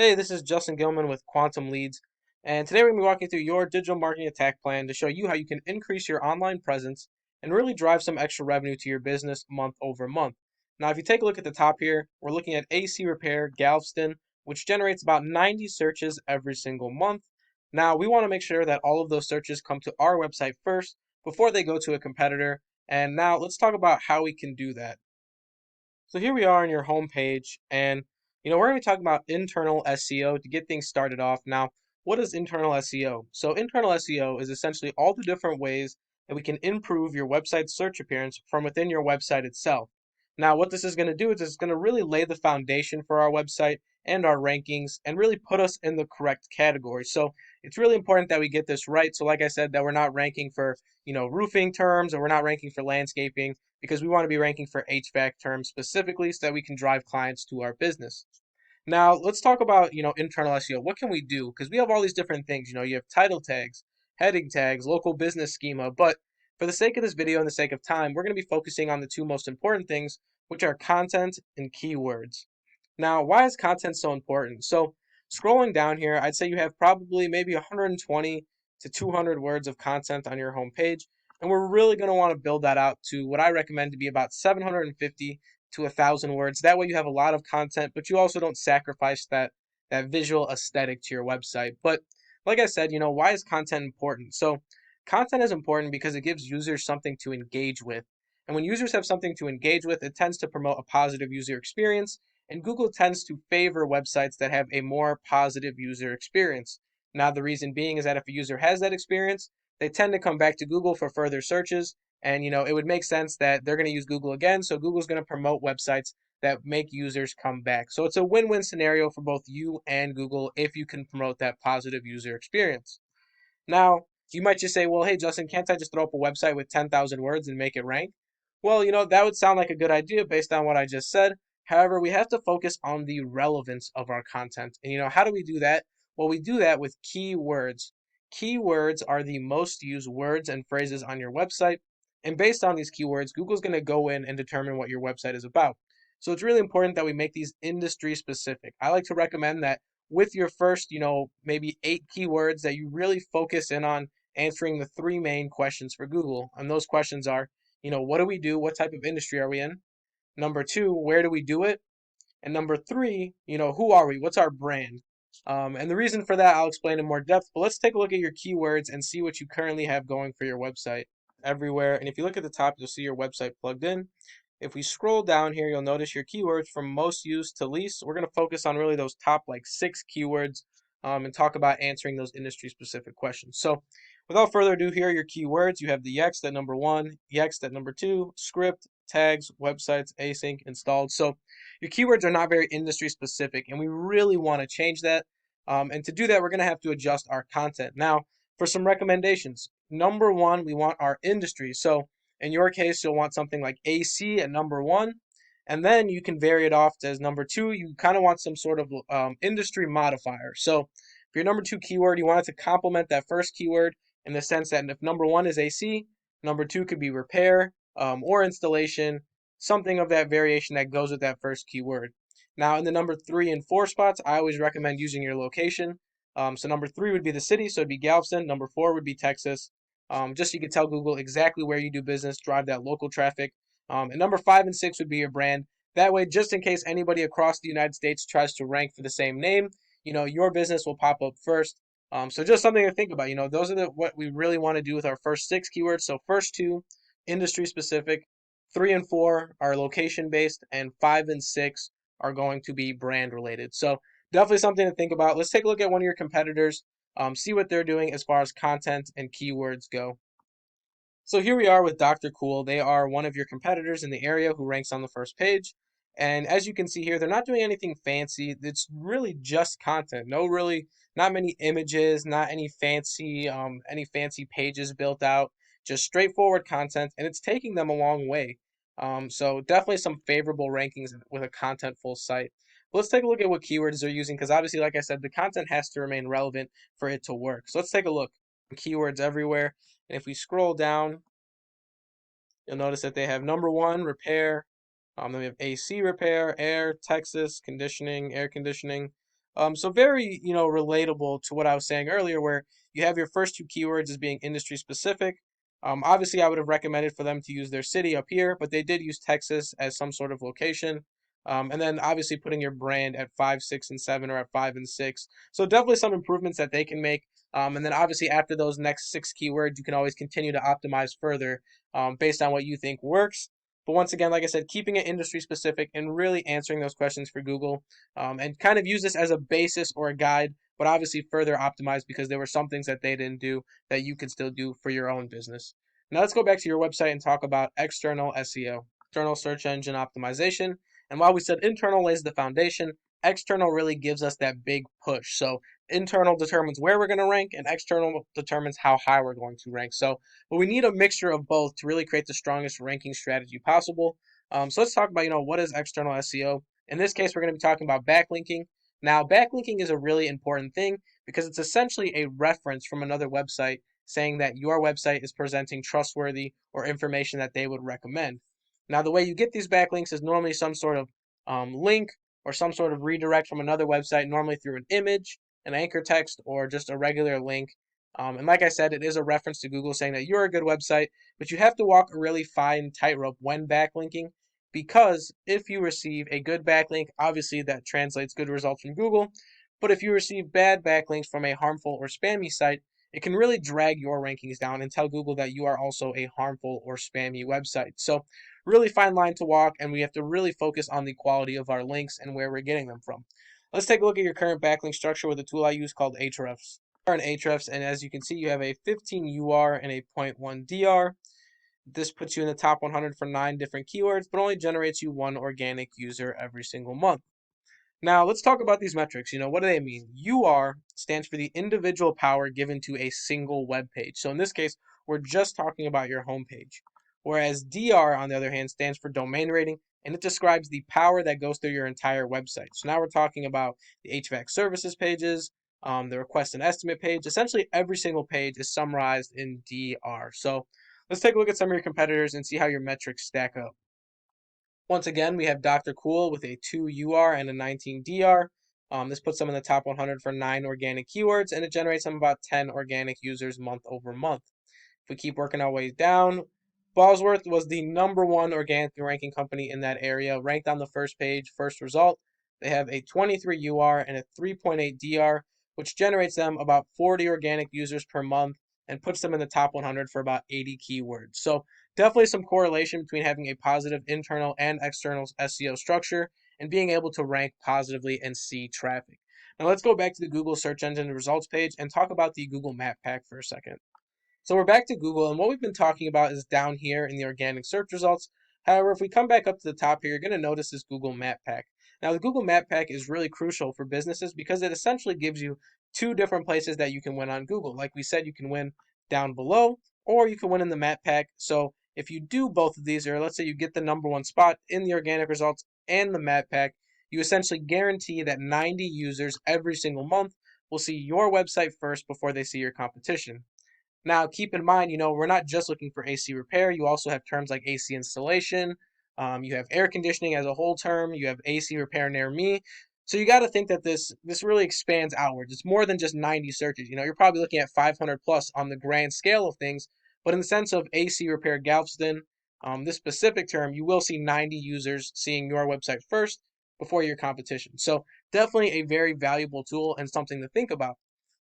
Hey, this is Justin Gilman with Quantum Leads, and today we're going to be walking through your digital marketing attack plan to show you how you can increase your online presence and really drive some extra revenue to your business month over month. Now, if you take a look at the top here, we're looking at AC Repair Galveston, which generates about 90 searches every single month. Now, we want to make sure that all of those searches come to our website first before they go to a competitor. And now let's talk about how we can do that. So here we are on your home page, and we're going to be talking about internal SEO to get things started off. Now, what is internal SEO? So internal SEO is essentially all the different ways that we can improve your website search appearance from within your website itself. Now, what this is going to do is it's going to really lay the foundation for our website and our rankings and really put us in the correct category. So it's really important that we get this right. So like I said, that we're not ranking for, roofing terms, or we're not ranking for landscaping, because we want to be ranking for HVAC terms specifically so that we can drive clients to our business. Now, let's talk about, internal SEO. What can we do? Because we have all these different things. You have title tags, heading tags, local business schema, but for the sake of this video and the sake of time, we're going to be focusing on the two most important things, which are content and keywords. Now, why is content so important? So, scrolling down here, I'd say you have probably maybe 120 to 200 words of content on your home page, and we're really going to want to build that out to what I recommend to be about 750 to 1,000 words. That way you have a lot of content, but you also don't sacrifice that visual aesthetic to your website. But like I said, why is content important? So content is important because it gives users something to engage with. And when users have something to engage with, it tends to promote a positive user experience, and Google tends to favor websites that have a more positive user experience. Now, the reason being is that if a user has that experience, they tend to come back to Google for further searches, and it would make sense that they're going to use Google again, so Google's going to promote websites that make users come back. So it's a win-win scenario for both you and Google if you can promote that positive user experience. Now, you might just say, well, hey, Justin, can't I just throw up a website with 10,000 words and make it rank? Well, that would sound like a good idea based on what I just said. However, we have to focus on the relevance of our content. And, how do we do that? Well, we do that with keywords. Keywords are the most used words and phrases on your website. And based on these keywords, Google's going to go in and determine what your website is about. So it's really important that we make these industry specific. I like to recommend that with your first, maybe 8 keywords, that you really focus in on answering the three main questions for Google. And those questions are, what do we do? What type of industry are we in? Number two, where do we do it? And number three, who are we? What's our brand? And the reason for that, I'll explain in more depth, but let's take a look at your keywords and see what you currently have going for your website everywhere. And if you look at the top, you'll see your website plugged in. If we scroll down here, you'll notice your keywords from most used to least. We're going to focus on really those top like 6 keywords, and talk about answering those industry specific questions. So without further ado, here are your keywords. You have the Yext at number one, Yext at number two, script, tags, websites, async, installed. So your keywords are not very industry specific, and we really want to change that. And to do that, we're going to have to adjust our content. Now, for some recommendations, number one, we want our industry. So in your case, you'll want something like AC at number one, and then you can vary it off as number two. You kind of want some sort of industry modifier. So for your number two keyword, you want it to complement that first keyword in the sense that if number one is AC, number two could be repair, or installation, something of that variation that goes with that first keyword. Now, in the number three and four spots, I always recommend using your location. So number three would be the city, so it'd be Galveston. Number four would be Texas. Just so you can tell Google exactly where you do business, drive that local traffic. And number five and six would be your brand. That way, just in case anybody across the United States tries to rank for the same name, your business will pop up first. So just something to think about. Those are what we really want to do with our first 6 keywords. So first two, industry specific. Three and four are location based, and five and six are going to be brand related. So definitely something to think about. Let's take a look at one of your competitors, see what they're doing as far as content and keywords go. So here we are with Dr. Cool. They are one of your competitors in the area who ranks on the first page. And as you can see here, they're not doing anything fancy. It's really just content. Not many images, not any fancy pages built out. Just straightforward content, and it's taking them a long way. So definitely some favorable rankings with a contentful site. Let's take a look at what keywords they're using, because obviously, like I said, the content has to remain relevant for it to work. So let's take a look. Keywords everywhere. And if we scroll down, you'll notice that they have number one, repair. Then we have AC repair, air, Texas, conditioning, air conditioning. So very, relatable to what I was saying earlier, where you have your first two keywords as being industry specific. Obviously, I would have recommended for them to use their city up here, but they did use Texas as some sort of location. And then obviously putting your brand at 5, 6, and 7, or at 5 and 6. So definitely some improvements that they can make. And then obviously after those next six keywords, you can always continue to optimize further based on what you think works. But once again, like I said, keeping it industry specific and really answering those questions for Google, and kind of use this as a basis or a guide, but obviously further optimize because there were some things that they didn't do that you could still do for your own business. Now let's go back to your website and talk about external SEO, external search engine optimization. And while we said internal lays the foundation, external really gives us that big push. So internal determines where we're going to rank, and external determines how high we're going to rank. But we need a mixture of both to really create the strongest ranking strategy possible. So let's talk about, what is external SEO. In this case, we're going to be talking about backlinking. Now, backlinking is a really important thing because it's essentially a reference from another website saying that your website is presenting trustworthy or information that they would recommend. Now, the way you get these backlinks is normally some sort of link or some sort of redirect from another website, normally through an image, an anchor text, or just a regular link. And like I said, it is a reference to Google saying that you're a good website, but you have to walk a really fine tightrope when backlinking because if you receive a good backlink, obviously that translates good results from Google. But if you receive bad backlinks from a harmful or spammy site, it can really drag your rankings down and tell Google that you are also a harmful or spammy website. So, really fine line to walk, and we have to really focus on the quality of our links and where we're getting them from. Let's take a look at your current backlink structure with a tool I use called Ahrefs. And Ahrefs, and as you can see, you have a 15 UR and a zero point 0.1 DR. This puts you in the top 100 for 9 different keywords, but only generates you one organic user every single month. Now, let's talk about these metrics. What do they mean? UR stands for the individual power given to a single web page. So in this case, we're just talking about your homepage. Whereas DR, on the other hand, stands for domain rating, and it describes the power that goes through your entire website. So now we're talking about the HVAC services pages, the request and estimate page. Essentially, every single page is summarized in DR. So let's take a look at some of your competitors and see how your metrics stack up. Once again, we have Dr. Cool with a 2 UR and a 19 DR. This puts them in the top 100 for 9 organic keywords, and it generates them about 10 organic users month over month. If we keep working our way down, Bosworth was the number one organic ranking company in that area, ranked on the first page, first result. They have a 23 UR and a 3.8 DR, which generates them about 40 organic users per month and puts them in the top 100 for about 80 keywords. So definitely some correlation between having a positive internal and external SEO structure and being able to rank positively and see traffic. Now let's go back to the Google search engine results page and talk about the Google Map Pack for a second. So we're back to Google, and what we've been talking about is down here in the organic search results. However, if we come back up to the top here, you're going to notice this Google Map Pack. Now, the Google Map Pack is really crucial for businesses because it essentially gives you two different places that you can win on Google. Like we said, you can win down below, or you can win in the Map Pack. So if you do both of these, or let's say you get the number one spot in the organic results and the Map Pack, you essentially guarantee that 90 users every single month will see your website first before they see your competition. Now, keep in mind, we're not just looking for AC repair. You also have terms like AC installation. You have air conditioning as a whole term. You have AC repair near me. So you got to think that this really expands outwards. It's more than just 90 searches. You're probably looking at 500 plus on the grand scale of things. But in the sense of AC repair Galveston, this specific term, you will see 90 users seeing your website first before your competition. So definitely a very valuable tool and something to think about.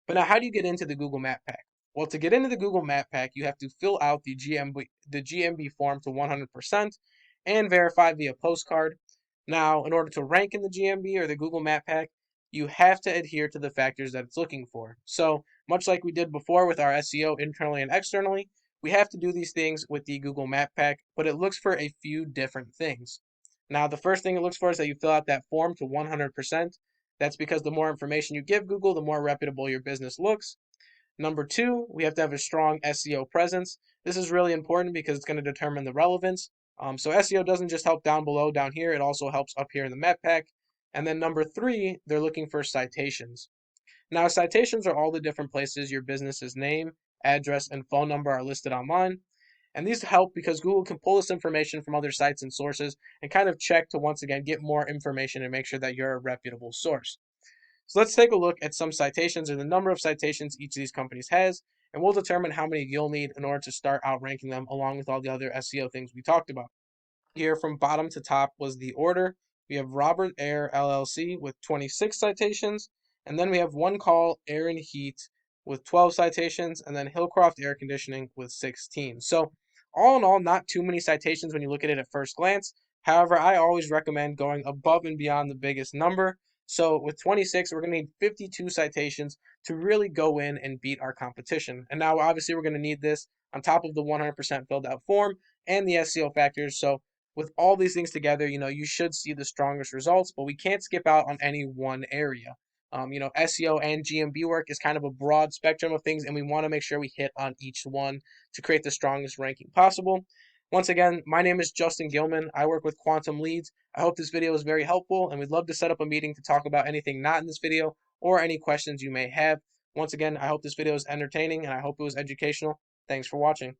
But now, how do you get into the Google Map Pack? Well, to get into the Google Map Pack, you have to fill out the GMB form to 100% and verify via postcard. Now, in order to rank in the GMB or the Google Map Pack, you have to adhere to the factors that it's looking for. So, much like we did before with our SEO internally and externally, we have to do these things with the Google Map Pack, but it looks for a few different things. Now, the first thing it looks for is that you fill out that form to 100%. That's because the more information you give Google, the more reputable your business looks. Number two, we have to have a strong SEO presence. This is really important because it's going to determine the relevance. So SEO doesn't just help down below, down here, it also helps up here in the Map Pack. And then number three, they're looking for citations. Now, citations are all the different places your business's name, address, and phone number are listed online. And these help because Google can pull this information from other sites and sources and kind of check to once again get more information and make sure that you're a reputable source. So let's take a look at some citations or the number of citations each of these companies has, and we'll determine how many you'll need in order to start outranking them along with all the other SEO things we talked about. Here from bottom to top was the order. We have Robert Air LLC with 26 citations, and then we have One Call Air and Heat with 12 citations, and then Hillcroft Air Conditioning with 16. So, all in all, not too many citations when you look at it at first glance. However, I always recommend going above and beyond the biggest number. So, with 26, we're going to need 52 citations to really go in and beat our competition. And now, obviously, we're going to need this on top of the 100% filled out form and the SEO factors. So, with all these things together, you should see the strongest results, but we can't skip out on any one area. SEO and GMB work is kind of a broad spectrum of things, and we want to make sure we hit on each one to create the strongest ranking possible. Once again, my name is Justin Gilman. I work with Quantum Leads. I hope this video was very helpful, and we'd love to set up a meeting to talk about anything not in this video or any questions you may have. Once again, I hope this video was entertaining, and I hope it was educational. Thanks for watching.